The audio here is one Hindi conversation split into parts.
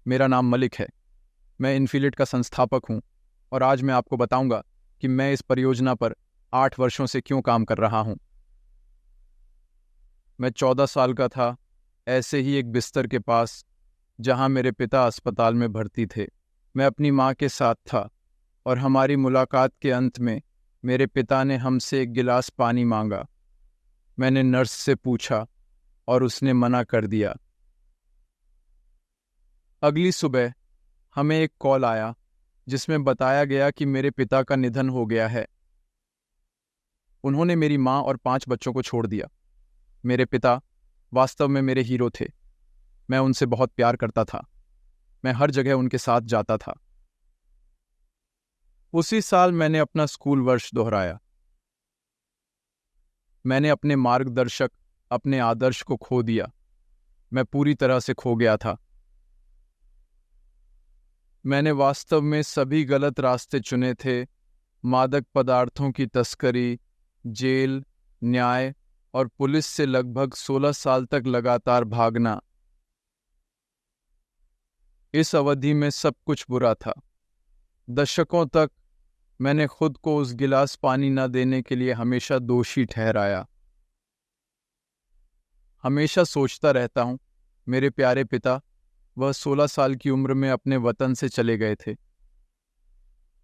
मेरा नाम मलिक है। मैं इन्फिलिट का संस्थापक हूँ और आज मैं आपको बताऊंगा कि मैं इस परियोजना पर 8 वर्षों से क्यों काम कर रहा हूँ। मैं 14 साल का था, ऐसे ही एक बिस्तर के पास जहाँ मेरे पिता अस्पताल में भर्ती थे। मैं अपनी माँ के साथ था और हमारी मुलाकात के अंत में मेरे पिता ने हमसे एक गिलास पानी मांगा। मैंने नर्स से पूछा और उसने मना कर दिया। अगली सुबह हमें एक कॉल आया जिसमें बताया गया कि मेरे पिता का निधन हो गया है। उन्होंने मेरी माँ और 5 बच्चों को छोड़ दिया। मेरे पिता वास्तव में मेरे हीरो थे। मैं उनसे बहुत प्यार करता था। मैं हर जगह उनके साथ जाता था। उसी साल मैंने अपना स्कूल वर्ष दोहराया। मैंने अपने मार्गदर्शक, अपने आदर्श को खो दिया। मैं पूरी तरह से खो गया था। मैंने वास्तव में सभी गलत रास्ते चुने थे। मादक पदार्थों की तस्करी, जेल, न्याय और पुलिस से लगभग 16 साल तक लगातार भागना। इस अवधि में सब कुछ बुरा था। दशकों तक मैंने खुद को उस गिलास पानी न देने के लिए हमेशा दोषी ठहराया। हमेशा सोचता रहता हूँ, मेरे प्यारे पिता, वह 16 साल की उम्र में अपने वतन से चले गए थे।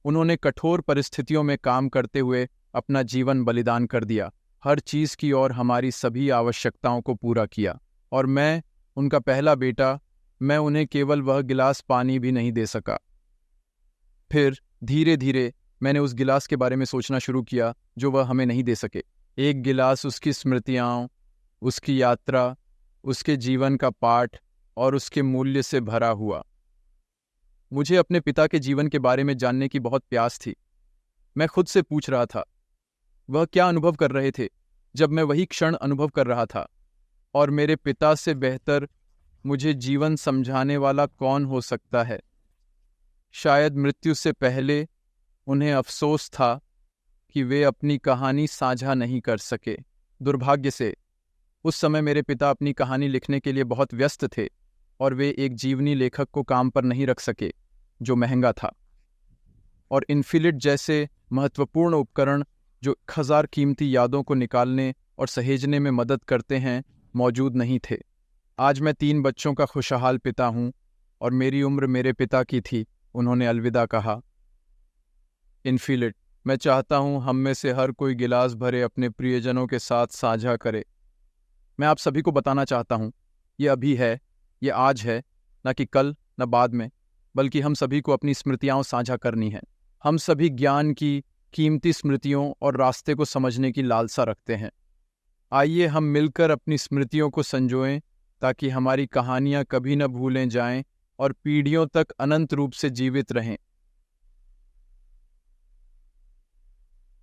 उन्होंने कठोर परिस्थितियों में काम करते हुए अपना जीवन बलिदान कर दिया, हर चीज की और हमारी सभी आवश्यकताओं को पूरा किया। और मैं, उनका पहला बेटा, मैं उन्हें केवल वह गिलास पानी भी नहीं दे सका। फिर धीरे धीरे मैंने उस गिलास के बारे में सोचना शुरू किया जो वह हमें नहीं दे सके। एक गिलास उसकी स्मृतियाँ, उसकी यात्रा, उसके जीवन का पाठ और उसके मूल्य से भरा हुआ। मुझे अपने पिता के जीवन के बारे में जानने की बहुत प्यास थी। मैं खुद से पूछ रहा था, वह क्या अनुभव कर रहे थे जब मैं वही क्षण अनुभव कर रहा था, और मेरे पिता से बेहतर मुझे जीवन समझाने वाला कौन हो सकता है। शायद मृत्यु से पहले उन्हें अफसोस था कि वे अपनी कहानी साझा नहीं कर सके। दुर्भाग्य से उस समय मेरे पिता अपनी कहानी लिखने के लिए बहुत व्यस्त थे और वे एक जीवनी लेखक को काम पर नहीं रख सके, जो महंगा था। और इन्फिलिट जैसे महत्वपूर्ण उपकरण जो 1000 कीमती यादों को निकालने और सहेजने में मदद करते हैं, मौजूद नहीं थे। आज मैं 3 बच्चों का खुशहाल पिता हूँ और मेरी उम्र मेरे पिता की थी। उन्होंने अलविदा कहा। इन्फिलिट, मैं चाहता हूँ हम में से हर कोई गिलास भरे अपने प्रियजनों के साथ साझा करे। मैं आप सभी को बताना चाहता हूँ, ये अभी है, ये आज है, न कि कल, न बाद में, बल्कि हम सभी को अपनी स्मृतियाँ साझा करनी है। हम सभी ज्ञान की, कीमती स्मृतियों और रास्ते को समझने की लालसा रखते हैं। आइए हम मिलकर अपनी स्मृतियों को संजोएं ताकि हमारी कहानियाँ कभी न भूलें जाएं और पीढ़ियों तक अनंत रूप से जीवित रहें।